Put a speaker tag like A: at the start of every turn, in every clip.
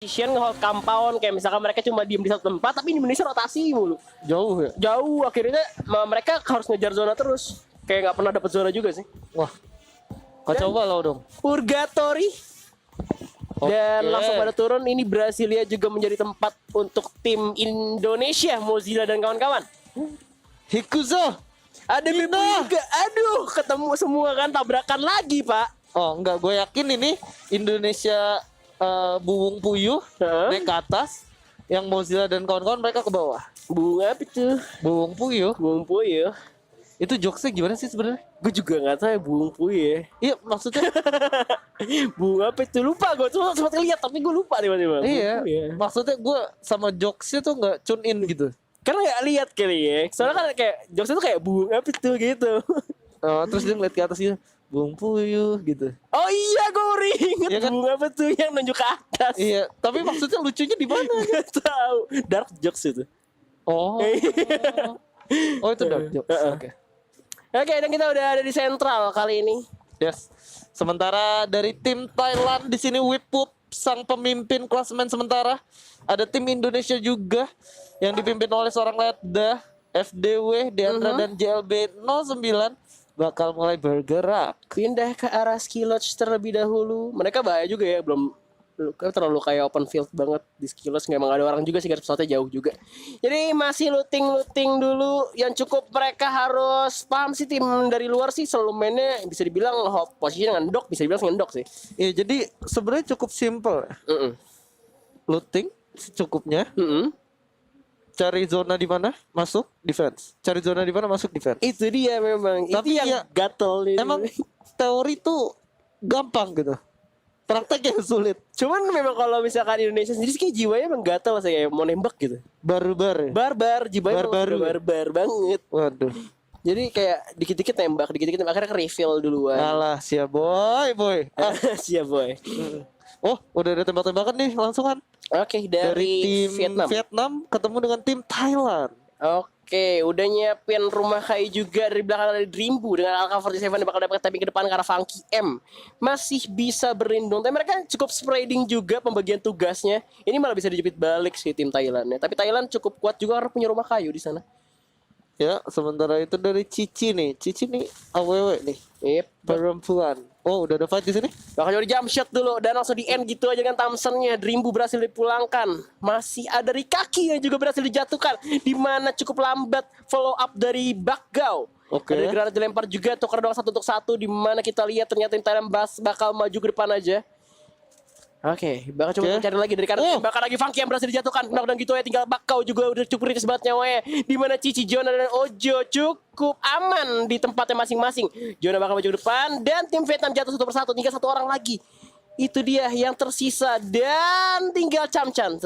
A: Asian nge-hold compound, kayak misalkan mereka cuma diem di satu tempat, tapi Indonesia rotasi mulu.
B: Jauh ya?
A: Jauh, akhirnya mereka harus ngejar zona terus. Kayak nggak pernah dapat zona juga sih.
B: Wah, kacau balau dong.
A: Purgatory. Dan
B: Oke.
A: langsung pada turun, ini Brasilia juga menjadi tempat untuk tim Indonesia, Mozilla dan kawan-kawan.
B: Hikuzo.
A: Ada Bebo juga, aduh ketemu semua kan, tabrakan lagi pak.
B: Oh enggak, gue yakin ini Indonesia Buwung Puyuh naik ke atas, yang Mozilla dan kawan-kawan mereka ke bawah.
A: Bunga apa itu?
B: Buwung Puyuh.
A: Buang Puyuh.
B: Itu jokesnya gimana sih sebenarnya?
A: Gue juga nggak tahu ya Buang Puyuh.
B: Iya maksudnya.
A: Bunga apa itu? Lupa gue cuma sempat lihat tapi gue lupa tiba-tiba.
B: Iya. Maksudnya gue sama jokesnya tuh nggak tune in gitu.
A: Karena nggak lihat kali ya. Soalnya kan kayak jokesnya tuh kayak bunga apa itu gitu.
B: Terus dia ngeliat ke atas gitu, Buwung Puyuh gitu.
A: Oh iya gue baru inget
B: Iya kan?
A: bunga apa tuh yang nunjuk ke atas.
B: Iya. Tapi maksudnya lucunya di mana?
A: Gak tahu. Dark jokes itu.
B: Oh. Oh itu dark jokes. Oke.
A: Oke, dan kita udah ada di sentral kali ini.
B: Yes. Sementara dari tim Thailand di sini Wipup sang pemimpin klasemen sementara. Ada tim Indonesia juga yang dipimpin oleh seorang Letda, FDW, Deandra dan JLB 09 bakal mulai bergerak.
A: Pindah ke arah ski lodge terlebih dahulu. Mereka bahaya juga ya, belum terlalu kayak open field banget di ski lodge. Emang ada orang juga sih, garis pesawatnya jauh juga. Jadi masih looting dulu. Yang cukup mereka harus paham sih, tim dari luar sih selalu mainnya bisa dibilang hop posisi dengan dock, bisa dibilang dengan dock sih.
B: Ya jadi sebenarnya cukup simple. Looting secukupnya. Cari zona di mana masuk defense. Cari zona di mana masuk defense.
A: Itu dia memang.
B: Tapi
A: itu yang
B: ya,
A: gatel itu.
B: Emang teori tuh gampang gitu. Praktek yang sulit.
A: Cuman memang kalau misalkan Indonesia sendiri kayak jiwanya emang gatel sih, kayak mau nembak gitu.
B: Barbar ya?
A: Barbar, jiwanya barbar banget.
B: Waduh.
A: Jadi kayak dikit-dikit nembak, akhirnya ke refill duluan.
B: Alah, siap boy.
A: Siap boy.
B: Oh, udah ada tembak-tembakan nih langsung kan.
A: Oke, dari
B: tim
A: Vietnam
B: ketemu dengan tim Thailand.
A: Oke, udah nyiapin rumah kayu juga dari belakang dari Dreambu dengan Alka 47 yang bakal dapat tapping ke depan karena Funky M masih bisa berlindung. Tapi mereka cukup spreading juga pembagian tugasnya. Ini malah bisa dijepit balik sih tim Thailandnya. Tapi Thailand cukup kuat juga karena punya rumah kayu di sana.
B: Ya, sementara itu dari Cici nih AWW nih.
A: Yep.
B: Perempuan. Oh, udah ada fight di sini?
A: Bakal jadi jump shot dulu dan langsung di end gitu aja kan Thompson-nya. Dreambu berhasil dipulangkan. Masih ada Rikaki yang juga berhasil dijatuhkan, di mana cukup lambat follow up dari Bakgao.
B: Oke.
A: Ada granat dilempar juga, tukar doang 1-1, di mana kita lihat ternyata tim Thailand bakal maju ke depan aja. Oke, bakal coba mencari lagi dari kanan. Bakal lagi Funky yang berhasil dijatuhkan. Knockdown gitu ya, tinggal Bakau juga udah cukup kritis banget nyawanya. Di mana Cici, Jona dan Ojo cukup aman di tempatnya masing-masing. Jona bakal maju ke depan dan tim Vietnam jatuh 1-1, tinggal satu orang lagi. Itu dia yang tersisa dan tinggal Chamchan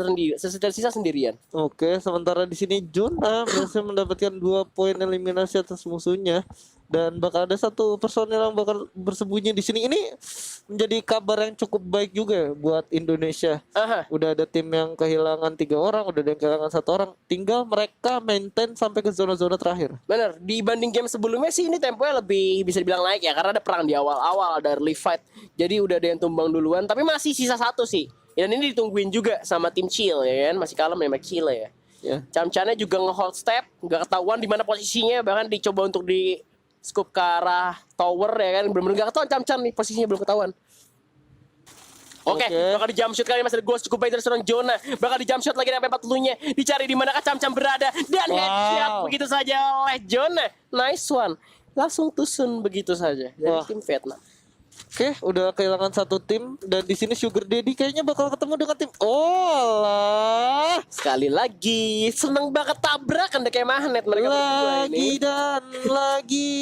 A: tersisa sendirian.
B: Oke, sementara di sini Jona berhasil mendapatkan 2 poin eliminasi atas musuhnya. Dan bakal ada satu personel yang bakal bersembunyi di sini. Ini menjadi kabar yang cukup baik juga buat Indonesia. Udah ada tim yang kehilangan 3 orang, udah ada yang kehilangan 1 orang. Tinggal mereka maintain sampai ke zona-zona terakhir.
A: Bener, dibanding game sebelumnya sih ini temponya lebih bisa dibilang naik ya, karena ada perang di awal-awal, ada early fight. Jadi udah ada yang tumbang duluan, tapi masih sisa 1 sih. Dan ini ditungguin juga sama tim Chill ya kan, masih kalem ya Chill ya. Chamchannya juga nge-hold step, nggak ketahuan di mana posisinya, bahkan dicoba untuk di scoop ke arah tower ya kan, bener-bener gak ketahuan Chamchan nih, posisinya belum ketahuan. Oke, bakal di jump shot kali ini, masih ada ghost cukup baik dari seorang Jona. Bakal di jump shot lagi sampai 40-nya. Dicari di manakah Chamchan berada dan headshot begitu saja oleh Jona. Nice one. Langsung tusun begitu saja dari tim Vietnam.
B: Oke, udah kehilangan 1 tim dan di sini Sugar Daddy kayaknya bakal ketemu dengan tim. Oh lah.
A: Sekali lagi, seneng banget tabrakan deh kayak magnet mereka berdua ini.
B: Lagi dan lagi.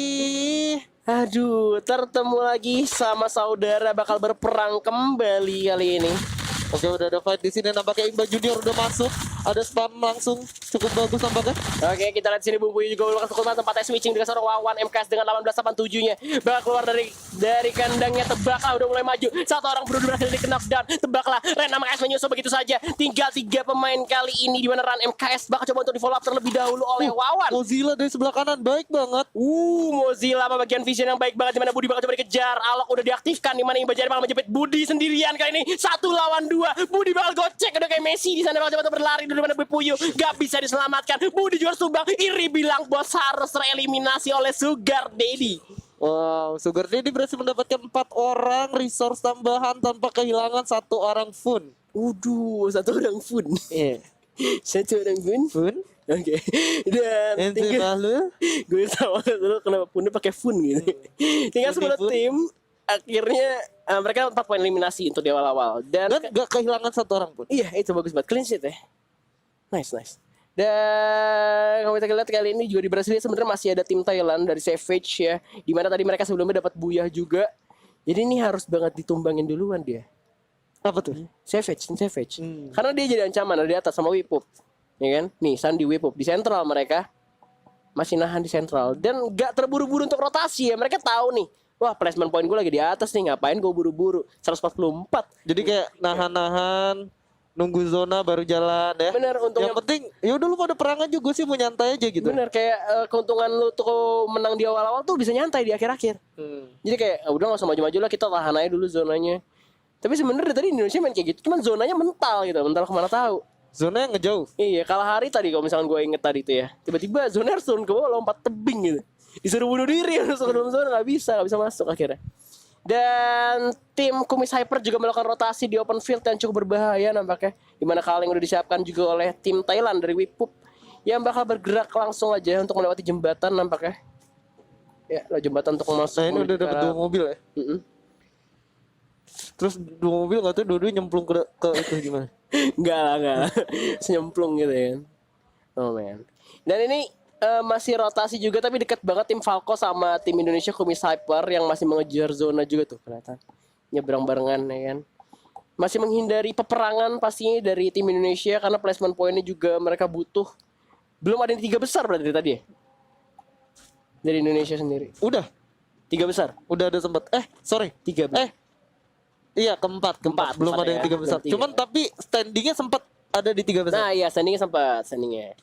A: Aduh, tertemu lagi sama saudara bakal berperang kembali kali ini.
B: Oke, udah ada fight di sini. Nampaknya Imba Junior udah masuk. Ada spam langsung cukup bagus nampaknya.
A: Oke, kita lihat sini Bumbu juga ulang cukup tempatnya switching dengan seorang Wawan MKS dengan 1887-nya. Bakal keluar dari kandangnya, Tebaklah udah mulai maju. 1 orang berdua berhasil di knockdown. Tebaklah Ren MKS menyusul begitu saja. Tinggal 3 pemain kali ini, di mana Ran MKS bakal coba untuk di follow up terlebih dahulu oleh Wawan.
B: Mozilla dari sebelah kanan baik banget.
A: Mozilla sama bagian vision yang baik banget, di mana Budi bakal coba dikejar. Alok udah diaktifkan, di mana Imba Jari bakal menjepit Budi sendirian kali ini. 1 lawan 2. Budi bakal gocek pakai Messi di sana coba berlari dulu pada Puyuh, gak bisa diselamatkan. Budi juga sumbang, iri bilang bos harus tereliminasi oleh Sugar Daddy.
B: Wow, Sugar Daddy berhasil mendapatkan 4 orang resource tambahan tanpa kehilangan 1 orang Fun.
A: Satu orang Fun.
B: Iya.
A: Satu orang Fun.
B: Fun?
A: Oke. Dan
B: Ente
A: tinggal
B: malu?
A: gue sama dulu kenapa Punnya pakai Fun gitu. Tinggal
B: Fun
A: 10
B: Fun.
A: tim. Akhirnya mereka 4 poin eliminasi untuk di awal-awal. Dan
B: Dan gak kehilangan 1 orang pun.
A: iya itu bagus banget, clean sheet ya. Nice. Dan kalau kita lihat kali ini juga di Brasilia sebenarnya masih ada tim Thailand dari Savage ya. Dimana tadi mereka sebelumnya dapat Buyah juga. Jadi ini harus banget ditumbangin duluan dia.
B: Apa tuh?
A: Savage. Karena dia jadi ancaman ada di atas sama Wipup. Ya kan? Nih Sandi Wipup di sentral mereka. Masih nahan di sentral. Dan gak terburu-buru untuk rotasi ya. Mereka tahu nih. Wah placement point gue lagi di atas nih. Ngapain gue buru-buru 144.
B: Jadi kayak nahan-nahan, nunggu zona baru jalan ya.
A: Bener, untungnya
B: Yang penting ya udah lu pada perangan juga sih mau nyantai aja gitu.
A: bener kayak keuntungan lu tuh menang di awal-awal tuh bisa nyantai di akhir-akhir. Jadi kayak udah gak usah maju-maju lah, kita tahan aja dulu zonanya. Tapi sebenarnya tadi Indonesia main kayak gitu, cuman zonanya mental gitu, mental kemana tahu.
B: Zona yang ngejauh.
A: Iya, kalah hari tadi kalau misalkan gue inget tadi tuh ya, tiba-tiba zona harus turun ke bawah lompat tebing gitu, disuruh bunuh diri masuk ke dalam zona nggak bisa masuk akhirnya. Dan tim Kumis Hyper juga melakukan rotasi di open field yang cukup berbahaya nampaknya, dimana kaleng udah disiapkan juga oleh tim Thailand dari Wipup yang bakal bergerak langsung aja untuk melewati jembatan nampaknya. Ya, lah jembatan untuk masuk.
B: Nah ini udah dapet 2 mobil ya. Terus 2 mobil gak tuh dua-dua nyemplung ke itu gimana?
A: Enggak lah. Senyemplung gitu ya. Oh man. Dan ini masih rotasi juga tapi dekat banget tim Falco sama tim Indonesia Kumis Hyper yang masih mengejar zona juga tuh kelihatan. Nyebrang barengan ya kan. Masih menghindari peperangan pastinya dari tim Indonesia karena placement poinnya juga mereka butuh. Belum ada yang 3 besar berarti tadi ya? Dari Indonesia sendiri.
B: Udah
A: 3 besar.
B: Udah ada sempat. Sorry
A: 3 besar.
B: Iya keempat. Belum ada yang 3 besar. Cuman tapi standingnya sempat ada di 3 besar.
A: Nah iya standingnya.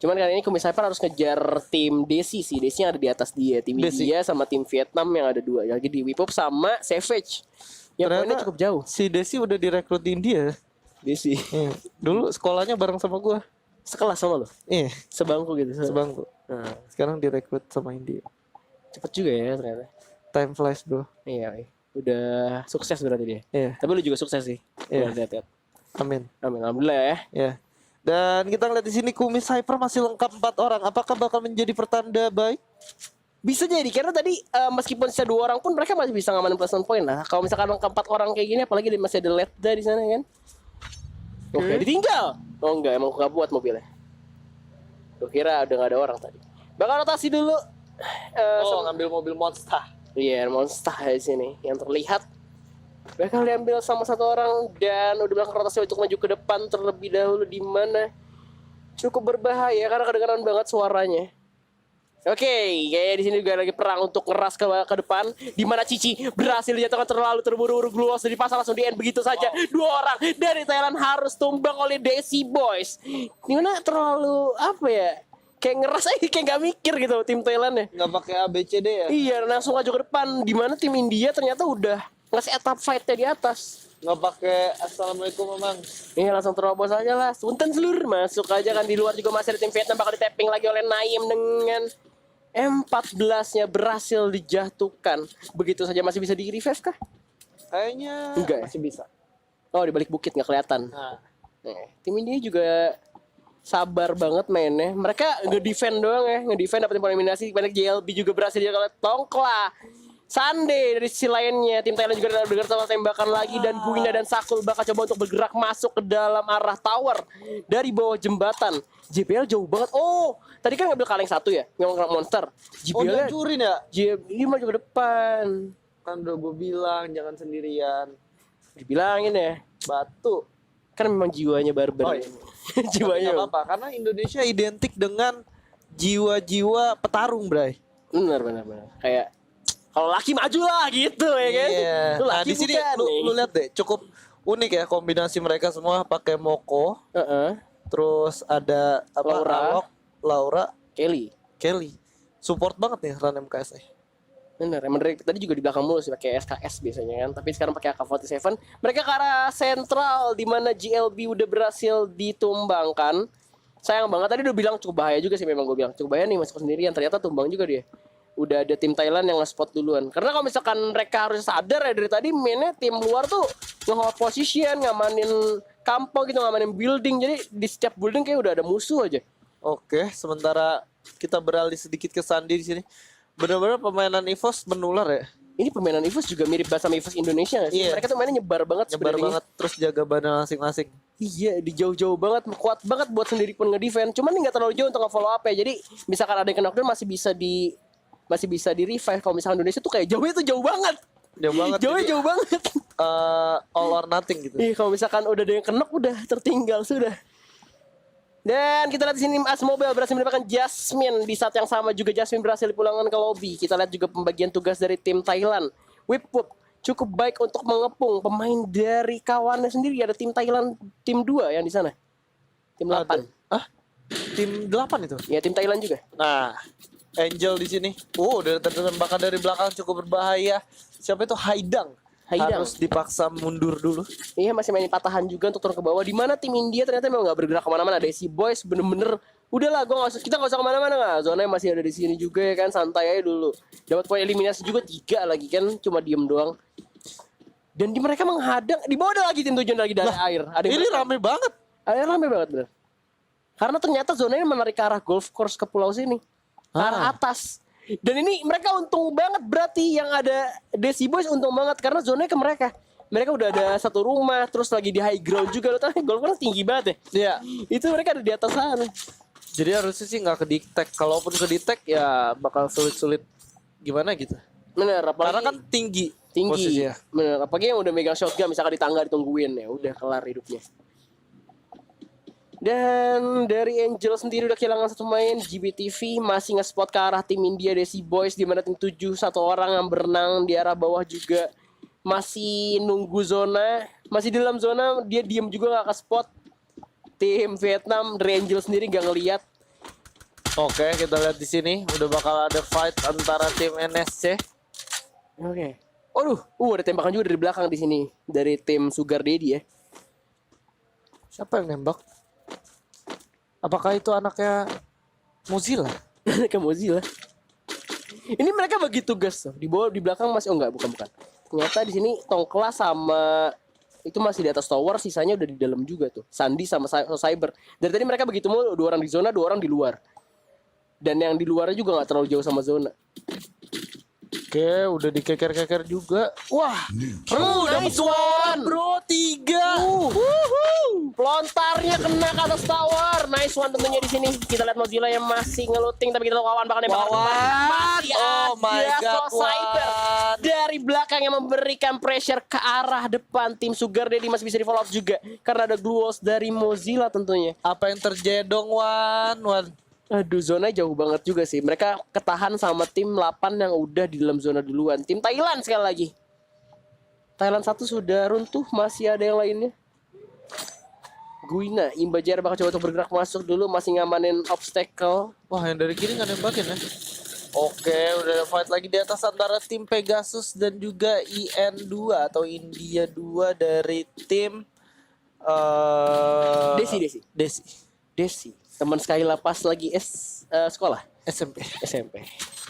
A: Cuman kali ini Kumis Hyper harus ngejar tim Desi sih. Desi yang ada di atas dia. Tim India sama tim Vietnam yang ada 2. Lagi di Wipup sama Savage. Yang poinnya cukup jauh.
B: Si Desi udah direkrut di India.
A: Desi.
B: Dulu sekolahnya bareng sama gua.
A: Sekelas sama lo?
B: Iya.
A: Sebangku gitu.
B: Sebangku.
A: Nah,
B: Sekarang direkrut sama India.
A: cepet juga ya ternyata.
B: Time flies bro.
A: Iya. Udah sukses berarti dia.
B: Iya.
A: Tapi lu juga sukses sih.
B: Iya.
A: Lihat.
B: Amin.
A: Amin. Alhamdulillah ya.
B: Ya. Dan kita lihat di sini Kumis Hyper masih lengkap 4 orang. Apakah bakal menjadi pertanda baik?
A: Bisa jadi karena tadi meskipun sisa 2 orang pun mereka masih bisa ngamanin placement point lah. Kalau misalkan lengkap 4 orang kayak gini apalagi masih ada Ledda di sana kan. Oke, ditinggal. Oh enggak, emang gak buat mobilnya. Gue kira udah gak ada orang tadi. Bakal rotasi dulu.
B: Ngambil mobil Monster.
A: Iya, monster di sini yang terlihat. Bakal diambil sama 1 orang dan udah melakukan rotasi untuk maju ke depan terlebih dahulu di mana cukup berbahaya karena kedengaran banget suaranya. Oke, kayak di sini juga lagi perang untuk ngeras ke depan, di mana Cici berhasil dijatuhkan terlalu terburu-buru, Gluos dari pasar langsung di end begitu saja. 2 orang dari Thailand harus tumbang oleh Desi Boys. Dimana terlalu apa ya? Kayak ngeras aja, kayak gak mikir gitu tim Thailand ya.
B: Nggak pakai ABCD ya?
A: Iya, langsung maju ke depan. Dimana tim India ternyata udah ngasih etap fight-nya di atas.
B: Nggak pakai Assalamualaikum memang.
A: Iya, langsung terobos aja lah. Sultan seluruh masuk aja kan. Di luar juga masih ada tim Vietnam bakal di-tapping lagi oleh Naim dengan M14-nya berhasil dijatuhkan. Begitu saja masih bisa di-revive kah?
B: Kayaknya
A: Enggak ya?
B: masih bisa.
A: Oh, di balik bukit nggak kelihatan.
B: Nah,
A: Tim India juga sabar banget mainnya. Mereka nge-defend doang ya. Nge-defend dapat eliminasi. Banyak JLB juga berhasil dia oleh Tongkla. Sunday dari sisi lainnya. Tim Thailand juga dengar sama tembakan lagi. Dan Buina dan Sakul bakal coba untuk bergerak masuk ke dalam arah tower. Dari bawah jembatan. JBL jauh banget. Oh, tadi kan ngambil kaleng 1 ya. Yang monster. JBL
B: ngancurin ya?
A: ini maju ke depan.
B: Kan udah gue bilang jangan sendirian.
A: Dibilangin ya.
B: Batu.
A: Kan memang jiwanya barbar.
B: Oh, iya.
A: Jiwanya.
B: Nggak apa-apa karena Indonesia identik dengan jiwa-jiwa petarung, Bray.
A: Benar. Kayak kalau laki maju lah gitu ya kan.
B: Iya.
A: Lu
B: Nah,
A: laki
B: di sini
A: bukan nih.
B: lu lihat deh, cukup unik ya kombinasi mereka semua pakai Moko. Terus ada
A: Laura.
B: Alok, Laura,
A: Kelly.
B: Kelly. Support banget nih Ran MKS.
A: Bener, emang dari tadi juga di belakang mulu sih pakai SKS biasanya kan, tapi sekarang pakai AK-47. Mereka ke arah sentral di mana GLB udah berhasil ditumbangkan. Sayang banget tadi udah bilang cukup bahaya juga sih, memang gue bilang cukup bahaya nih masuk sendirian, ternyata tumbang juga dia. Udah ada tim Thailand yang nge-spot duluan. Karena kalau misalkan mereka harus sadar ya dari tadi mainnya tim luar tuh nge-hold position, ngamanin kampung gitu, ngamanin building. Jadi di setiap building kayak udah ada musuh aja.
B: Oke, sementara kita beralih sedikit ke Sandi di sini. Benar-benar permainan EVOS menular ya.
A: Ini permainan EVOS juga mirip banget sama EVOS Indonesia gak sih?
B: Iya.
A: Mereka tuh mainnya nyebar banget
B: Nyebar
A: sebenarnya.
B: banget terus jaga badan masing-masing.
A: Iya, di jauh-jauh banget, kuat banget buat sendiri pun nge-defend. Cuman nggak terlalu jauh untuk nge-follow up ya. Jadi misalkan ada yang kena knockdown masih bisa di revive. Kalau misalkan Indonesia tuh kayak jauhnya tuh jauh banget.
B: Jauh banget.
A: Jauhnya
B: jadi,
A: jauh banget.
B: all or nothing gitu.
A: Iya, kalau misalkan udah ada yang kena udah tertinggal sudah. Dan kita lihat di sini As Mobile berhasil mendapatkan Jasmine. Di saat yang sama juga Jasmine berhasil dipulangkan ke lobby. Kita lihat juga pembagian tugas dari tim Thailand. Whip cukup baik untuk mengepung pemain dari kawannya sendiri. Ada tim Thailand tim 2 yang di sana. Tim 8.
B: Tim 8 itu.
A: Ya, tim Thailand juga.
B: Nah, Angel di sini. Dari tembakan dari belakang cukup berbahaya. Siapa itu? Haidang. Harus dipaksa mundur dulu.
A: Iya, masih main patahan juga untuk turun ke bawah. Di mana tim India ternyata memang nggak bergerak kemana-mana. Desi Boys bener-bener udahlah, kita nggak usah kemana-mana nggak. Zonanya masih ada di sini juga ya kan, santai aja dulu. Dapat poin eliminasi juga 3 lagi kan, cuma diem doang. Dan di mereka menghadang, di bawah ada lagi tim tujuan lagi dari air. Ada
B: Ini rame banget.
A: Air rame banget bener. Karena ternyata zonanya menarik ke arah golf course ke pulau sini, ke arah atas. Dan ini mereka untung banget berarti yang ada Desi Boys untung banget karena zonanya ke mereka. Mereka udah ada satu rumah, terus lagi di high ground juga. Lo tau golf course tinggi banget ya.
B: Iya.
A: Itu mereka ada di atas sana.
B: Jadi harusnya sih nggak ke detect. Kalaupun ke detect ya bakal sulit-sulit gimana gitu.
A: Bener, apalagi
B: Karena kan tinggi
A: tinggi.
B: posisinya.
A: Bener, apalagi yang udah megang shotgun misalkan di tangga ditungguin ya, udah kelar hidupnya. Dan dari Angel sendiri udah kehilangan satu main. GBTV masih nge-spot ke arah tim India Desi Boys di mana tim 7 satu orang yang berenang di arah bawah juga masih nunggu zona, masih di dalam zona, dia diem juga nggak ke spot. Tim Vietnam dari Angel sendiri nggak ngelihat.
B: Oke, kita lihat di sini udah bakal ada fight antara tim NSC.
A: Oke. Aduh, ada tembakan juga dari belakang di sini dari tim Sugar Daddy ya.
B: Siapa yang nembak? Apakah itu anaknya Mozilla?
A: Ke Mozilla. Ini mereka bagi tugas tuh. Di bawah, di belakang masih bukan. Ternyata di sini Tongkla sama itu masih di atas tower, sisanya udah di dalam juga tuh. Sandi sama Cyber. Dari tadi mereka begitu mulu, 2 orang di zona, 2 orang di luar. Dan yang di luarnya juga nggak terlalu jauh sama zona.
B: Oke, udah dikeker-keker juga.
A: Wah,
B: Nice one, bro, 3.
A: Pelontarnya kena ke atas tower. Nice one tentunya di sini. Kita lihat Mozilla yang masih ngeluting, tapi kita tahu kawan bakal nembak. Masih
B: Oh my God,
A: Cyber
B: Wan.
A: dari belakang yang memberikan pressure ke arah depan. Tim Sugar Daddy masih bisa di follow up juga karena ada glue walls dari Mozilla tentunya.
B: Apa yang terjadi dong, Wan?
A: Aduh, zona jauh banget juga sih. Mereka ketahan sama tim 8 yang udah di dalam zona duluan. Tim Thailand sekali lagi. Thailand 1 sudah runtuh, masih ada yang lainnya. Guina, Imba JR bakal coba untuk bergerak masuk dulu, masih ngamanin obstacle.
B: Wah, yang dari kiri nggak nembakin ya? Oke, udah ada fight lagi di atas antara tim Pegasus dan juga IN2 atau India 2 dari tim Desi.
A: Teman sekali lapas lagi sekolah.
B: SMP.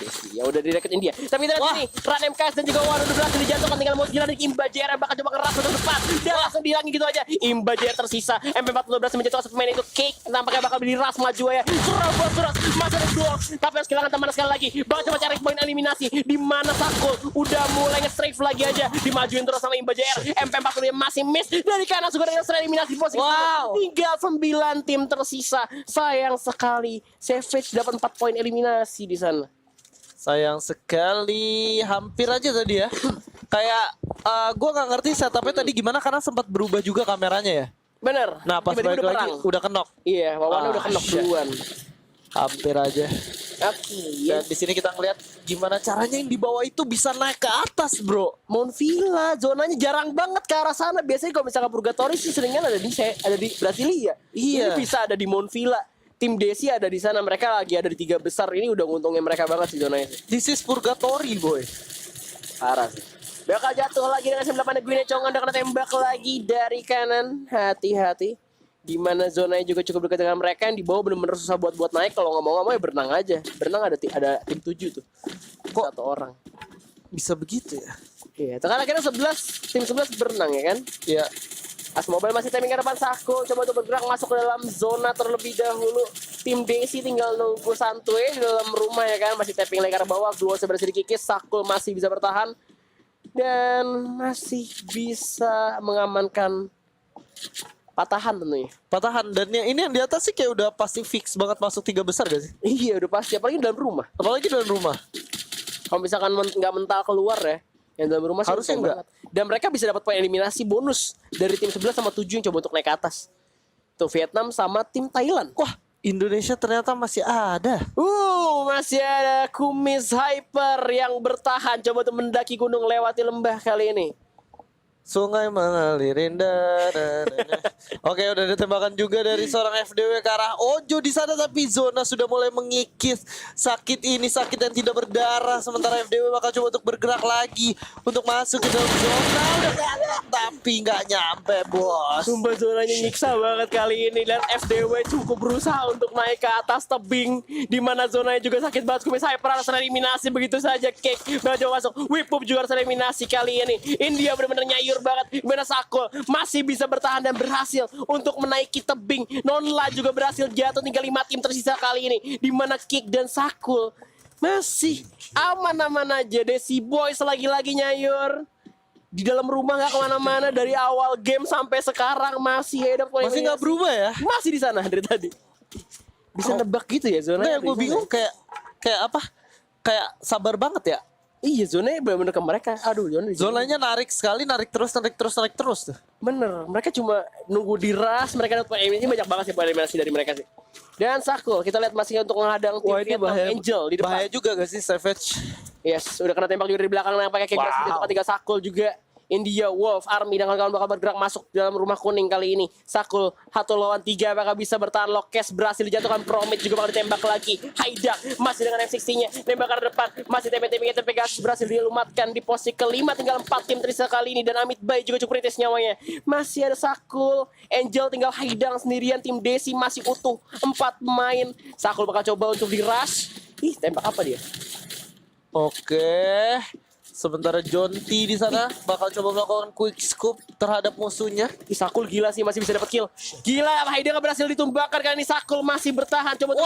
A: Desi. Ya udah di deketin dia. Tapi kita lihat sini, Ran MKS dan juga Waru udah berhasil dijatuhkan, tinggal Mozilla dan Imba JR bakal coba keras untuk depan. Dan langsung dihilangin gitu aja. Imba JR tersisa. MP40 berhasil menjatuhkan satu pemain itu kick. Nampaknya bakal beli ras maju ya. Surat masih ada duel. Tapi harus kehilangan teman sekali lagi. Bakal coba cari poin eliminasi. Di mana Sakul udah mulai nge-strafe lagi aja. Dimajuin terus sama Imba JR. MP40 masih miss. Dari kanan sudah ada eliminasi posisi.
B: Wow.
A: Tinggal 9 tim tersisa. Sayang sekali. Savage dapat 4 poin eliminasi di sana.
B: Sayang sekali, hampir aja tadi ya. Kayak gue nggak ngerti setupnya tadi gimana karena sempat berubah juga kameranya ya.
A: Bener.
B: Nah pas
A: Tiba-tiba
B: balik
A: udah
B: lagi
A: perang.
B: udah kenok.
A: Iya, Wawan udah kenok
B: shit.
A: duluan.
B: Hampir aja.
A: Oke,
B: Dan di sini kita ngeliat gimana caranya yang di bawah itu bisa naik ke atas, bro.
A: Mount Villa, zonanya jarang banget ke arah sana. Biasanya kalau misalkan Purgatory sih seringan ada di Brasilia.
B: Iya.
A: Ini bisa ada di Mount Villa. tim Desi ada di sana, mereka lagi ada di 3 besar. Ini udah nguntungin mereka banget sih zonanya sih.
B: This is purgatory, boy.
A: Parah sih. Bakal jatuh lagi dengan 98 Gwine Chong, anda kena tembak lagi dari kanan. Hati-hati. Dimana zonanya juga cukup dekat dengan mereka, yang di bawah bener-bener susah buat naik. Kalau nggak mau ya berenang aja. Berenang ada tim 7 tuh. Kok 1 orang.
B: Bisa begitu ya?
A: Iya, sekarang akhirnya 11 tim 11 berenang ya kan?
B: Iya.
A: As Mobile masih timing ke depan Sako, coba untuk bergerak masuk ke dalam zona terlebih dahulu. Tim Desi tinggal nunggu santuy di dalam rumah ya kan, masih tapping lebar bawah, dua berhasil dikikis. Sako masih bisa bertahan dan masih bisa mengamankan patahan tentunya.
B: Patahan, dan ini yang di atas sih kayak udah pasti fix banget masuk 3 besar gak sih?
A: Iya udah pasti, apalagi dalam rumah.
B: Apalagi dalam rumah.
A: Kalau misalkan nggak mental keluar ya, yang dalam rumah sih
B: Harusnya
A: untung
B: enggak.
A: banget. Dan mereka bisa dapat poin eliminasi bonus dari tim 11 sama 7 yang coba untuk naik ke atas. Tuh Vietnam sama tim Thailand.
B: Wah, Indonesia ternyata masih ada.
A: Masih ada Kumis Hyper yang bertahan coba untuk mendaki gunung lewati lembah kali ini.
B: Sungai mengalir indah. Oke, udah ada tembakan juga dari seorang FDW ke arah Ojo di sana, tapi zona sudah mulai mengikis. Sakit yang tidak berdarah, sementara FDW bakal coba untuk bergerak lagi untuk masuk ke dalam zona. Udah tapi nggak nyampe, bos.
A: Sumpah zonanya nyiksa banget kali ini, dan FDW cukup berusaha untuk naik ke atas tebing, di mana zonanya juga sakit banget. Kumis Hyper harus eliminasi begitu saja. Cake coba masuk, Whip Up juga harus eliminasi kali ini. India benar-benar nyayur banget. Gimana Sakul masih bisa bertahan dan berhasil untuk menaiki tebing. Nonla juga berhasil jatuh, tinggal 5 tim tersisa kali ini, di mana Kick dan Sakul masih aman-aman aja. Desi Boys lagi-lagi nyayur di dalam rumah, nggak kemana-mana dari awal game sampai sekarang masih ada poin.
B: Masih nggak berubah ya?
A: Masih di sana dari tadi. Bisa nebak gitu ya zona.
B: Nggak, yang gue bingung kayak apa? Kayak sabar banget ya.
A: Iya, zonanya benar-benar ke mereka. Aduh,
B: Zonanya narik sekali, narik terus tuh.
A: bener. Mereka cuma nunggu diras, mereka dapat poin eliminasi. Banyak banget sih poin eliminasi dari mereka sih. Dan Sakul, kita lihat masih untuk menghadang tim Vietnam Angel di depan.
B: Bahaya juga gak sih Savage?
A: Yes, udah kena tembak juga dari belakang yang pakai kick blast. Di tempat tinggal Sakul juga. India Wolf Army dan kawan-kawan bakal bergerak masuk dalam rumah kuning kali ini. Sakul 1 lawan 3 bakal bisa bertahan. Lokes berhasil dijatuhkan, Promit juga bakal ditembak lagi. Haidak masih dengan M60-nya, tembak ke depan, masih TP-TP Pegasus berhasil dilumatkan di posisi kelima. Tinggal 4 tim tersisa kali ini, dan Amit Bay juga cukup kritis nyawanya. Masih ada Sakul, Angel tinggal Haidang sendirian. Tim Desi masih utuh 4 pemain. Sakul bakal coba untuk di rush. Ih, tembak apa dia?
B: Oke. Sementara John T di sana bakal coba melakukan quick scoop terhadap musuhnya.
A: Sakul gila sih, masih bisa dapat kill. Gila, Haidar berhasil ditumbangkan kali ini. Sakul masih bertahan. Coba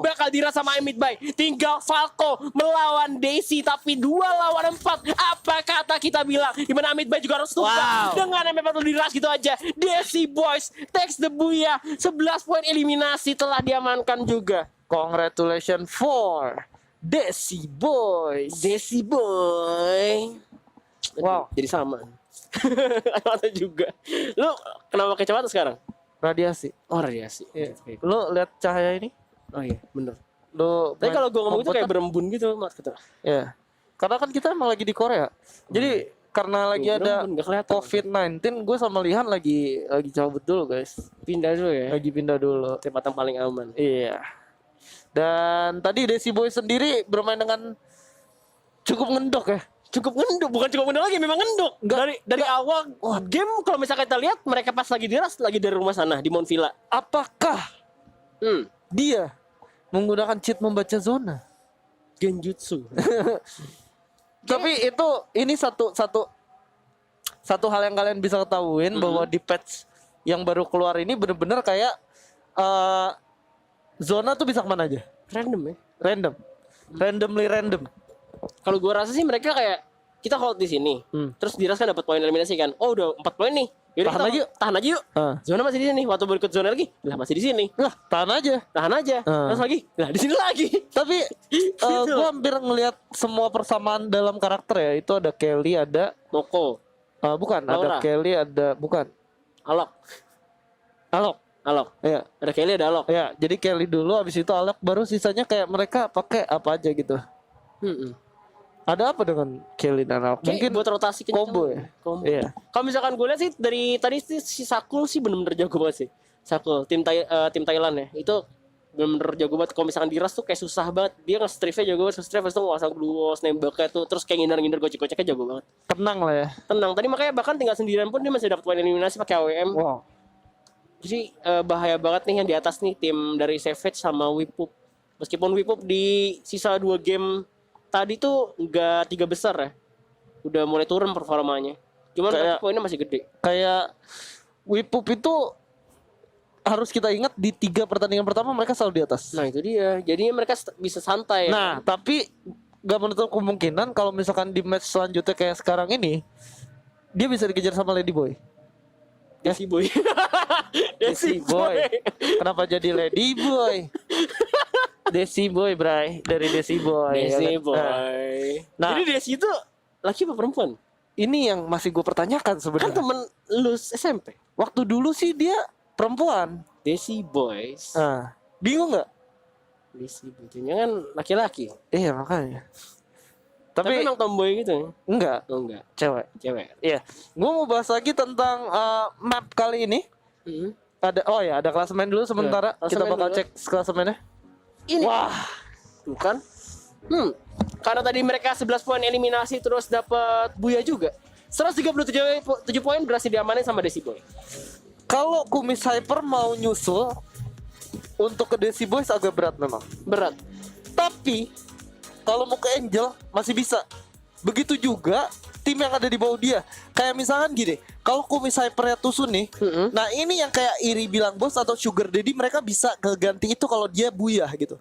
A: bakal diras sama Amit Bay. Tinggal Falco melawan Daisy, tapi 2 lawan 4. Apa kata kita bilang? Dimana Amit Bay juga harus tumbang dengan MP4 diras gitu aja. Desi Boys takes the booyah. 11 poin eliminasi telah diamankan juga.
B: Congratulations for Desi Boys.
A: Desi Boy.
B: Wow.
A: Jadi sama. Kacamata juga. Lu kenapa kacamata sekarang?
B: Radiasi.
A: Oh, radiasi.
B: Iya. Lo lihat cahaya ini?
A: Oh iya, bener.
B: Lo
A: Tapi kalau gue ngomong itu kayak berembun gitu, Mat, gitu.
B: ya. Karena kan kita emang lagi di Korea. Jadi karena lagi ada
A: Berembun, nggak kelihatan.
B: COVID-19, gue sama Lihan lagi cabut dulu, guys.
A: Pindah dulu ya.
B: Lagi pindah dulu.
A: Tempat yang paling aman.
B: Iya. Dan tadi Desi Boy sendiri bermain dengan cukup ngendok ya.
A: Cukup ngenduk, bukan cukup ngenduk lagi, memang ngenduk. Dari awal game, kalau misalkan kita lihat mereka pas lagi diras lagi dari rumah sana di Mount Villa.
B: Apakah dia menggunakan cheat membaca zona?
A: Genjutsu.
B: Tapi ini satu hal yang kalian bisa ketahuin bahwa di patch yang baru keluar ini bener-bener kayak zona tuh bisa kemana aja?
A: Random ya.
B: Randomly random.
A: Kalau gua rasa sih mereka kayak kita hold di sini. Terus diras kan dapat poin eliminasi kan. Oh, udah 4 poin nih. Yaudah, tahan aja yuk. Zona masih di sini. Waktu berikut zona lagi, lah masih di sini.
B: Lah, tahan aja.
A: Terus lagi, lah di sini lagi.
B: Tapi gua hampir ngelihat semua persamaan dalam karakter ya. Itu ada Kelly, ada
A: Noko,
B: bukan,
A: Laura.
B: ada Kelly, ada bukan.
A: Alok.
B: Ya.
A: Ada Kelly, ada Alok.
B: Ya, jadi Kelly dulu, habis itu Alok, baru sisanya kayak mereka pakai apa aja gitu. Ada apa dengan Kelly dan Alok?
A: Mungkin buat rotasi
B: combo ya.
A: Combo.
B: Iya.
A: Kalau misalkan gue lihat sih dari tadi si Sakul sih bener-bener jago banget sih. Sakul tim Thailand ya. Itu bener-bener jago banget. Kalau misalkan diras tuh kayak susah banget. Dia nge-strafe-nya jago banget. Nge-strafe itu ngasang duos, nembaknya tuh. Terus kayak ngindar-ngindar gocek-goceknya jago banget.
B: Tenang lah ya.
A: Tenang. Tadi makanya bahkan tinggal sendirian pun dia masih dapat poin eliminasi pakai AWM.
B: Wow.
A: Jadi bahaya banget nih yang di atas nih tim dari Savage sama Wipup. Meskipun Wipup di sisa 2 game tadi tuh nggak 3 besar ya. Udah mulai turun performanya. Cuman
B: Kayak-
A: poinnya masih gede.
B: Kayak Wipup itu harus kita ingat di 3 pertandingan pertama mereka selalu di atas.
A: Nah itu dia. Jadinya mereka bisa santai.
B: Nah, tapi gak menutup kemungkinan kalau misalkan di match selanjutnya kayak sekarang ini dia bisa dikejar sama Lady Boy.
A: Desi Boy.
B: Desi Boy. Kenapa jadi Lady Boy? Desi Boy, Bray. Dari Desi Boy.
A: Desi
B: ya kan?
A: Boy.
B: Nah.
A: Jadi Desi itu laki apa perempuan?
B: Ini yang masih gue pertanyakan
A: Kan
B: sebenarnya.
A: temen lu SMP.
B: Waktu dulu sih dia perempuan.
A: Desi Boys.
B: Nah, bingung nggak?
A: Desi Boy. Kan laki-laki.
B: Iya makanya.
A: Tapi
B: Tapi
A: emang tomboy gitu.
B: enggak,
A: Oh enggak,
B: cewek.
A: cewek.
B: Iya. Gue mau bahas lagi tentang map kali ini.
A: Hmm.
B: Ada klasemen dulu sementara.
A: Ya,
B: Kita
A: klasemen
B: bakal
A: dulu.
B: cek klasemennya.
A: Ini
B: Wah,
A: tuh kan. Karena tadi mereka 11 poin eliminasi terus dapat Buya juga. 137 poin berhasil diamanin sama Desi Boy.
B: kalau Kumis Hyper mau nyusul untuk ke Desi Boys agak berat memang.
A: Berat.
B: Tapi kalau mau ke Angel masih bisa. Begitu juga tim yang ada di bawah dia. Kayak misalkan gini, kalau Kumis Hypernya Tusun nih,
A: Mm-mm.
B: nah ini yang kayak Iri bilang bos atau Sugar Daddy mereka bisa keganti itu kalau dia buyah gitu.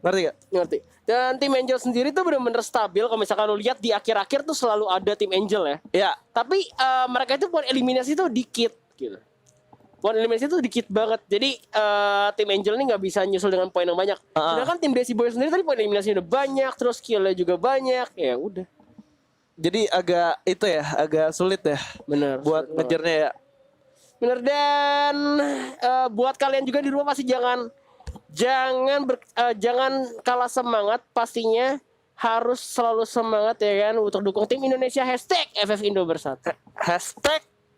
B: Ngerti gak?
A: Ngerti. Dan tim Angel sendiri tuh bener-bener stabil. Kalau misalkan lu lihat di akhir-akhir tuh selalu ada tim Angel ya.
B: Ya,
A: Tapi mereka itu poin eliminasi tuh dikit gitu. Poin eliminasi tuh dikit banget. Jadi tim Angel ini nggak bisa nyusul dengan poin yang banyak. Sedangkan tim Desi Boy sendiri tadi poin eliminasinya udah banyak, terus killnya juga banyak. Ya udah.
B: jadi agak itu ya, agak sulit ya
A: Bener.
B: buat ngejarnya ya.
A: Bener. Dan buat kalian juga di rumah pasti jangan kalah semangat. Pastinya harus selalu semangat ya kan untuk dukung tim Indonesia. #FF Indo bersatu.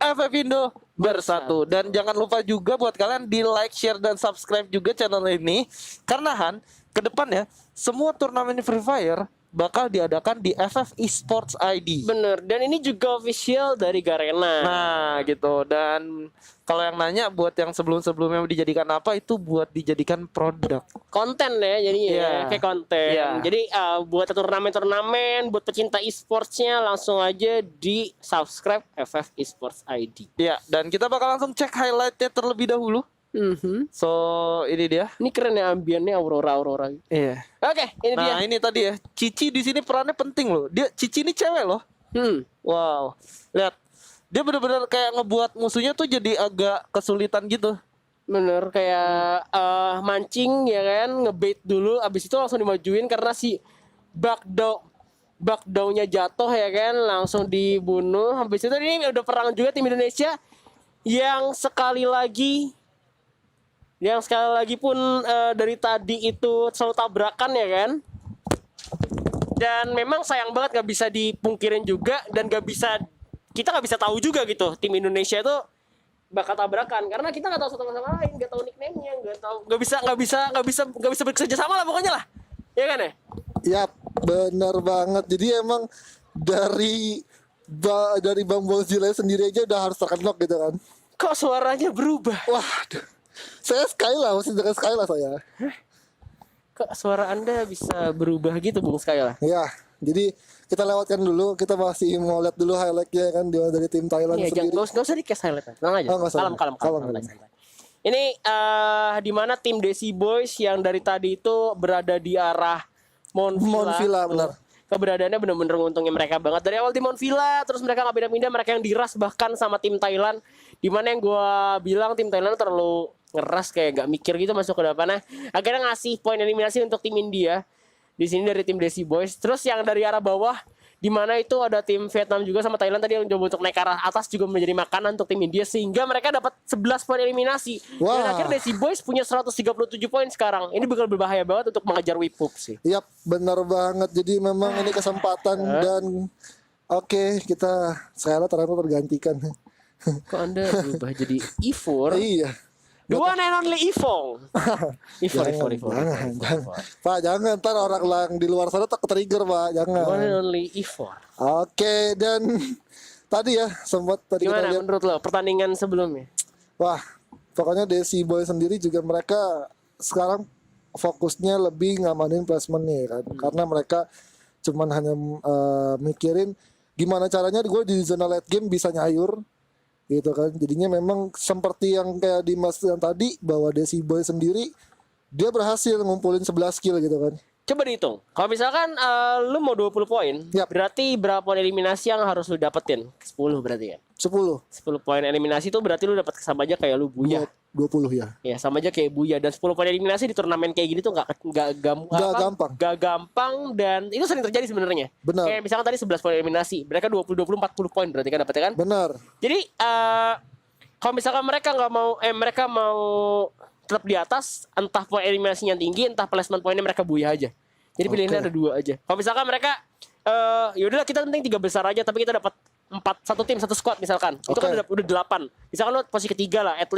B: #FF Indo bersatu. Dan jangan lupa juga buat kalian di like, share, dan subscribe juga channel ini. Karena Han, ke depan ya, semua turnamen Free Fire bakal diadakan di FF Esports ID.
A: Bener. Dan ini juga official dari Garena.
B: Nah gitu. Dan kalau yang nanya buat yang sebelum-sebelumnya dijadikan apa, itu buat dijadikan produk.
A: Konten ya jadinya
B: Iya.
A: ya, kayak konten.
B: Iya.
A: Jadi buat turnamen-turnamen, buat pecinta e-sportsnya langsung aja di subscribe FF Esports ID.
B: Ya, dan kita bakal langsung cek highlightnya terlebih dahulu. So ini dia.
A: Ini keren ya ambiennya aurora.
B: Iya.
A: Oke, ini dia.
B: Nah ini tadi ya, Cici di sini perannya penting loh. Cici ini cewek loh. Wow, lihat, dia benar-benar kayak ngebuat musuhnya tuh jadi agak kesulitan gitu.
A: Bener kayak mancing ya kan, ngebait dulu, abis itu langsung dimajuin karena si backdownnya jatuh ya kan, langsung dibunuh. Habis itu ini udah perang juga tim Indonesia yang sekali lagi pun dari tadi itu selalu tabrakan ya kan. Dan memang sayang banget gak bisa dipungkirin juga, dan kita gak bisa tahu juga gitu tim Indonesia itu bakal tabrakan karena kita nggak tahu satu sama lain, nggak tahu nickname-nya, nggak bisa bekerja sama lah pokoknya lah, ya kan ya.
C: Yap, benar banget. Jadi emang dari Bang Bozile sendiri aja udah harus terkenok gitu kan.
A: Kok suaranya berubah?
C: Wah, saya Skyla, masih dengan Skyla saya.
A: Kok suara Anda bisa berubah gitu Bung Skyla?
C: Ya, jadi kita lewatkan dulu. Kita masih mau lihat dulu highlightnya kan dari tim Thailand
A: Iya,
C: sendiri.
A: nggak usah di-cast highlight, tenang aja.
C: Oh, nggak usah.
A: Kalem.
C: Kalem.
A: Ini di mana tim Desi Boys yang dari tadi itu berada di arah Mount
C: Villa,
A: Tuh.
C: benar.
A: Keberadaannya bener-bener nguntungin mereka banget. Dari awal di Mount Villa, terus mereka nggak pindah-pindah, mereka yang diras bahkan sama tim Thailand. Dimana yang gue bilang tim Thailand terlalu ngeras, kayak gak mikir gitu masuk ke depannya. Akhirnya ngasih poin eliminasi untuk tim India. Di sini dari tim Desi Boys. Terus yang dari arah bawah, di mana itu ada tim Vietnam juga sama Thailand tadi yang coba untuk naik ke arah atas juga menjadi makanan untuk tim India, sehingga mereka dapat 11 poin eliminasi. Dan
C: Wah.
A: akhirnya Desi Boys punya 137 poin sekarang. Ini bakal berbahaya banget untuk mengejar Wipup sih.
C: Yap, benar banget. Jadi memang ini kesempatan dan oke, kita Skyla ternyata tergantikan.
A: Kok Anda berubah jadi E4?
C: Iya.
A: The one and only Ivong.
C: Jangan, jangan. Pak, jangan ntar orang yang di luar sana tak trigger, Pak.
A: The one and
C: Jangan.
A: only Ivong.
C: Oke, dan tadi ya sempat tadi kita
A: Gimana
C: lihat.
A: menurut lo pertandingan sebelumnya?
C: Wah, pokoknya Desi Boy sendiri juga mereka sekarang fokusnya lebih ngamanin placementnya kan, karena mereka cuman hanya mikirin gimana caranya gue di zona late game bisa nyayur gitu kan. Jadinya memang seperti yang kayak di Mas yang tadi, bahwa Desi Boy sendiri dia berhasil ngumpulin 11 kill gitu kan.
A: Coba dihitung. Kalau misalkan lu mau 20 poin,
C: Yap.
A: berarti berapa poin eliminasi yang harus lu dapetin? 10 berarti ya.
C: 10
A: 10 poin eliminasi itu berarti lu dapat sama aja kayak lu Buya.
C: 20 ya.
A: Ya, sama aja kayak Buya, dan 10 poin eliminasi di turnamen kayak gini tuh nggak
C: gampang.
A: Gak gampang, dan itu sering terjadi sebenarnya.
C: Benar.
A: Kayak misalkan tadi 11 poin eliminasi, mereka 20 20 40 poin berarti kan dapetnya kan?
C: Benar.
A: Jadi kalau misalkan mereka nggak mau mereka mau tetap di atas, entah poin eliminasinya tinggi, entah placement poinnya mereka Buya aja. Jadi pilihannya ada 2 aja. Kalau misalkan mereka yaudahlah kita penting 3 besar aja, tapi kita dapat 4, satu tim satu squad misalkan, itu kan
C: Oke.
A: udah 8. Misalkan lo posisi ketiga lah, at least